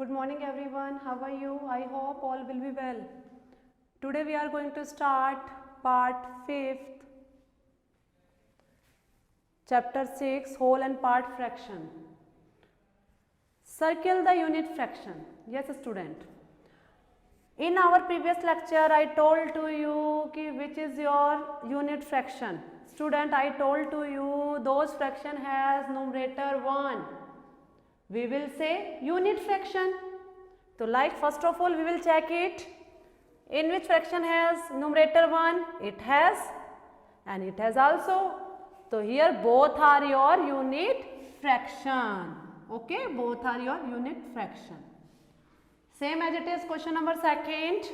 Good morning everyone. How are you? I hope all will be well. Today we are going to start part 5th, chapter 6, whole and part fraction. Circle the unit fraction. Yes student. In our previous lecture I told to you ki which is your unit fraction. Student, I told to you those fraction has numerator 1. We will say unit fraction. So like first of all we will check it. In which fraction has numerator 1? It has, and it has also. So here both are your unit fraction. Okay, both are your unit fraction. Same as it is question number 2nd.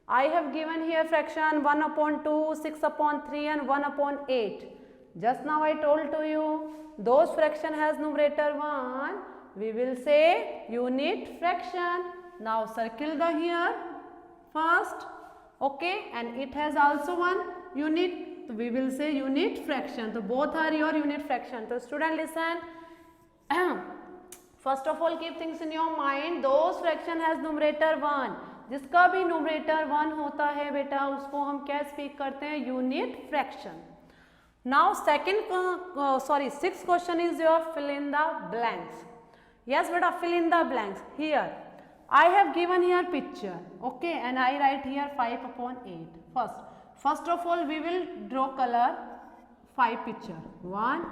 I have given here fraction 1 upon 2, 6 upon 3 and 1 upon 8. Just now I told to you those fraction has numerator 1. We will say unit fraction. Now circle the here first, okay, and it has also one unit. So we will say unit fraction. So both are your unit fraction. So student listen. First of all keep things in your mind. Those fraction has numerator 1. जिसका भी numerator 1 होता है बेटा उसको हम क्या speak करते हैं? Unit fraction. Now sixth question is your fill in the blanks. Yes beta, fill in the blanks. Here I have given here picture, okay, and I write here 5 upon 8. First of all we will draw color 5 picture. 1,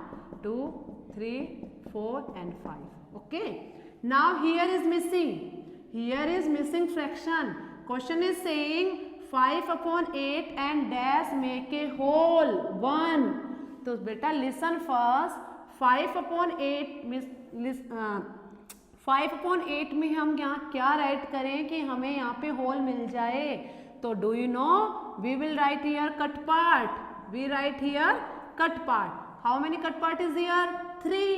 2, 3, 4 and 5. Okay. Now here is missing. Here is missing fraction. Question is saying 5 upon 8 and dash make a whole 1. So beta listen first. 5 upon 8 5 upon 8 में हम यहाँ क्या right करें कि हमें यहाँ पे whole मिल जाए. तो do you know we will write here cut part. We write here cut part. How many cut part is here? 3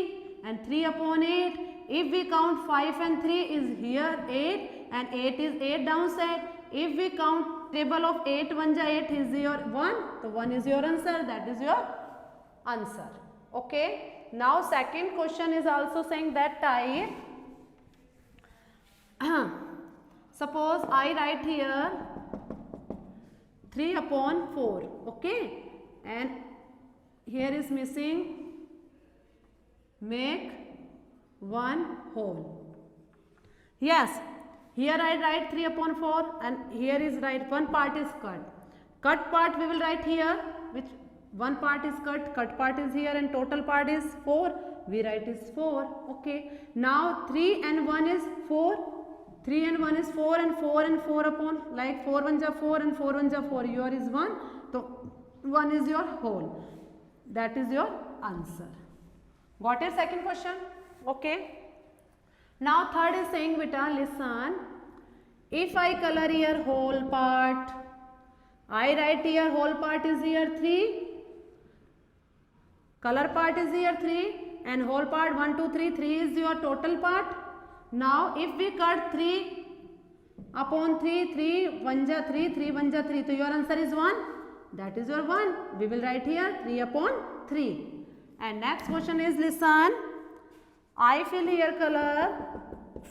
and 3 upon 8. If we count 5 and 3 is here 8 and 8 is 8 downside. If we count table of 8 1 ja 8 is your 1. So 1 is your answer. That is your answer. Okay. Now second question is also saying that type. Suppose I write here 3 upon 4, okay, and here is missing make 1 whole. Yes, here I write 3 upon 4 and here is right one part is cut. Cut part we will write here, which one part is cut part is here and total part is 4. We write is 4, okay. Now 3 and 1 is 4. 3 and 1 is 4 and 4 and 4 upon like 4 1 ja 4 and 4 1 ja 4. Your is 1. So 1 is your whole. That is your answer. Got it? Second question. Okay. Now third is saying beta listen. If I color here whole part, I write here whole part is here 3. Color part is here 3 and whole part 1 2 3. 3 is your total part. Now if we cut 3 upon 3, 3 1 ja 3, 3 1 ja 3. So your answer is 1. That is your 1. We will write here 3 upon 3. And next question is listen. I fill here color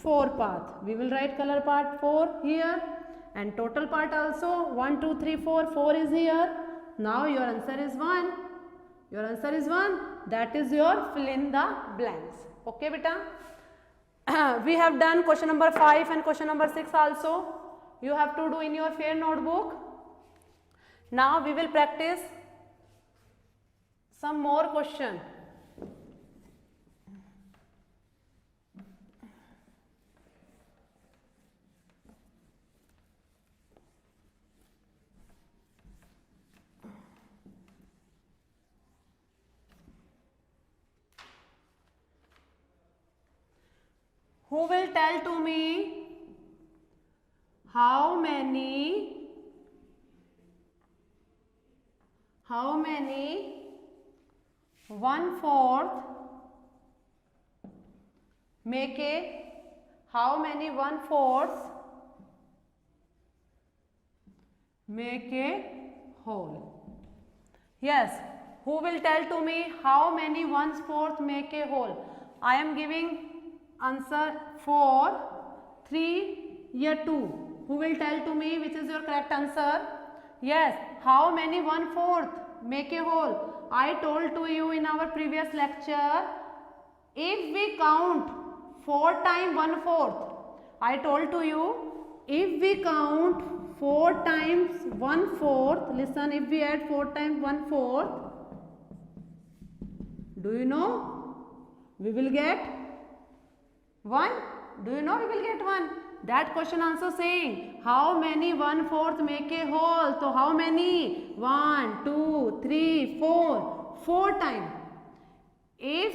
4 path. We will write color part 4 here and total part also 1 2 3 4. 4 is here. Now your answer is 1. Your answer is 1. That is your fill in the blanks. Okay beta. We have done question number 5 and question number 6 also. You have to do in your fair notebook. Now we will practice some more question. Who will tell to me how many 1/4 make a how many 1/4 make a whole? Yes, who will tell to me how many 1/4 make a whole? I am giving answer 4 3 या 2? Who will tell to me which is your correct answer? Yes. How many 1/4 make a whole? I told to you in our previous lecture, if we count 4 times 1/4, I told to you, if we count 4 times 1/4, listen, if we add 4 times 1/4, do you know we will get 1? Do you know we will get 1? That question also saying how many 1/4 make a whole? So how many? 1, 2, 3, 4. 4 times. If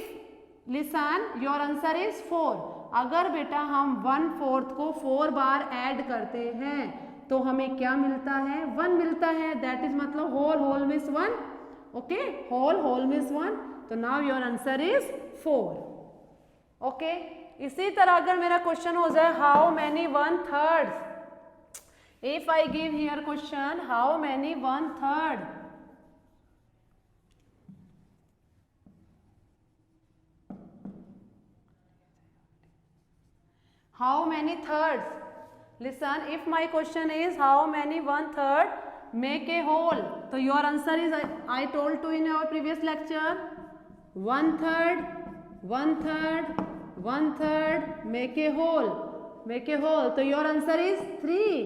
listen, your answer is 4. अगर बेटा हम 1/4 को 4 बार add करते हैं तो हमें क्या मिलता है? 1 मिलता है. दैट इज मतलब whole means 1. Okay, whole means 1. तो now your answer is 4. Okay, इसी तरह अगर मेरा क्वेश्चन हो जाए how many 1/3, if I give here question how many 1/3, how many thirds? Listen, if my question is how many 1/3 make a whole, so your answer is I told to in our previous lecture 1/3, 1/3, 1/3 make a whole, so your answer is 3.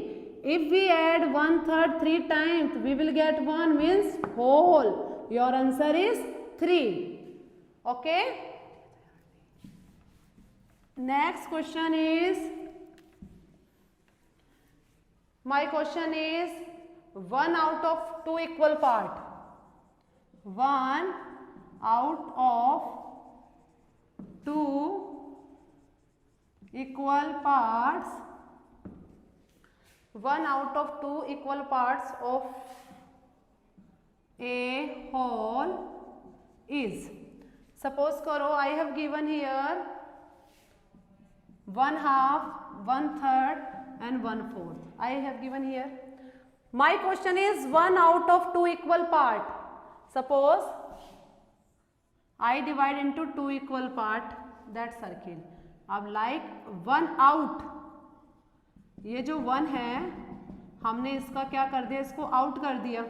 If we add 1/3 3 times, we will get 1 means whole. Your answer is 3. Okay. Next question is, my question is 1 out of 2 equal part. 1 out of 2 equal parts. 1 out of 2 equal parts of a whole is. Suppose करो I have given here 1/2, 1/3 and 1/4. I have given here. My question is 1 out of 2 equal part. Suppose I divide into 2 equal part that circle. अब like 1 out, ये जो 1 है हमने इसका क्या कर दिया? इसको आउट कर दिया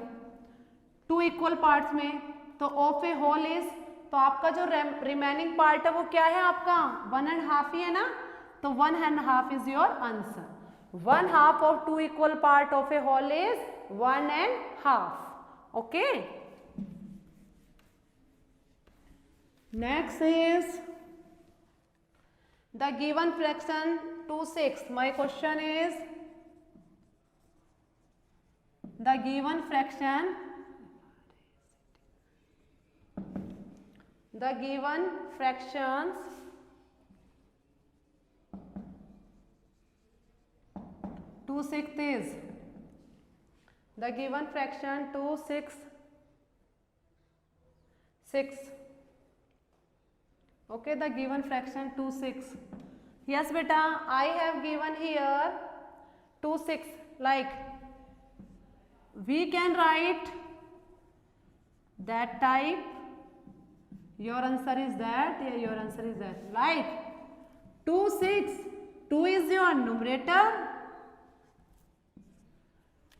2 इक्वल पार्ट्स में. तो ऑफ ए होल इज, तो आपका जो रिमेनिंग पार्ट है वो क्या है? आपका 1.5 ही है ना. तो 1.5 is your answer. 1/2 of 2 equal part of a whole is 1.5. Okay. Next is the given fraction 2/6. My question is the given fractions 2/6 is the given fraction 2/6. Okay, the given fraction 2/6. Yes beta, I have given here 2/6. Like we can write that type. Your answer is that. Yeah, your answer is that. Like 2/6. 2 is your numerator.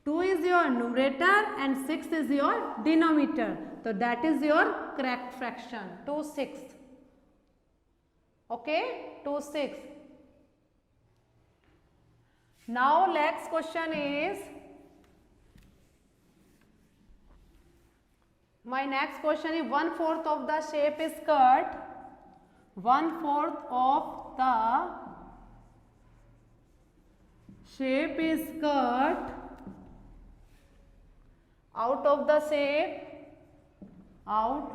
2 is your numerator and 6 is your denominator. So that is your correct fraction 2/6. Okay, 2/6. Now next question is, my next question is 1/4 of the shape is cut. 1/4 of the shape is cut out of the shape, out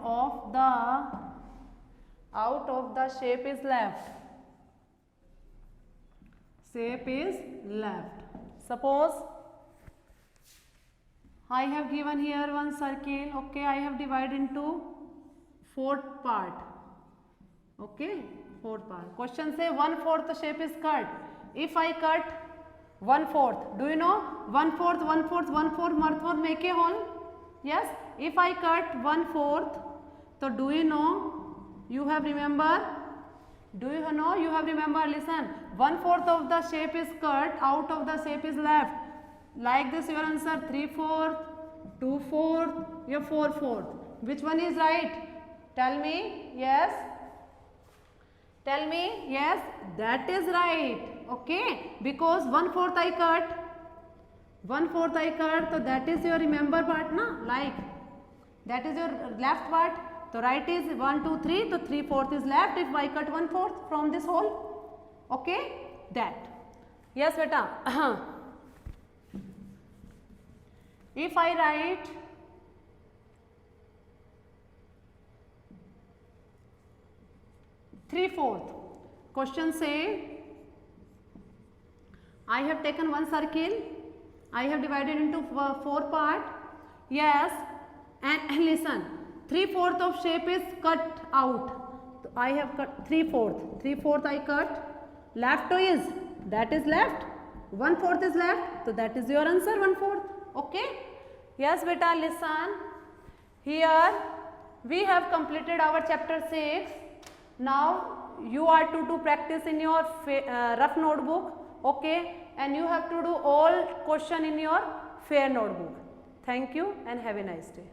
of the shape is left. Shape is left. Suppose I have given here one circle. Okay, I have divided into 4 part. Okay, 4 part. Question say 1/4 shape is cut. If I cut 1/4, do you know 1/4, 1/4, 1/4, 1/4 make a whole? Yes. If I cut 1/4, so do you know, you have remember Do you know? You have remember, listen, 1/4 of the shape is cut, out of the shape is left. Like this your answer, 3/4, 2/4, your 4/4. Which one is right? Tell me. Yes. Tell me. Yes, that is right. Okay, because 1/4 I cut. 1/4 I cut, so that is your remember part na, like that is your left part. So right is 1, 2, 3, so 3/4 is left if I cut 1/4 from this hole. Okay, that. Yes beta. If I write three-fourth, question say I have taken one circle, I have divided into 4 part. Yes, and listen, 3/4 of shape is cut out. So I have cut 3/4. 3/4 I cut. Left is, that is left. 1/4 is left. So that is your answer, 1/4. Okay. Yes beta, listen. Here we have completed our chapter 6. Now you are to practice in your rough notebook. Okay. And you have to do all question in your fair notebook. Thank you and have a nice day.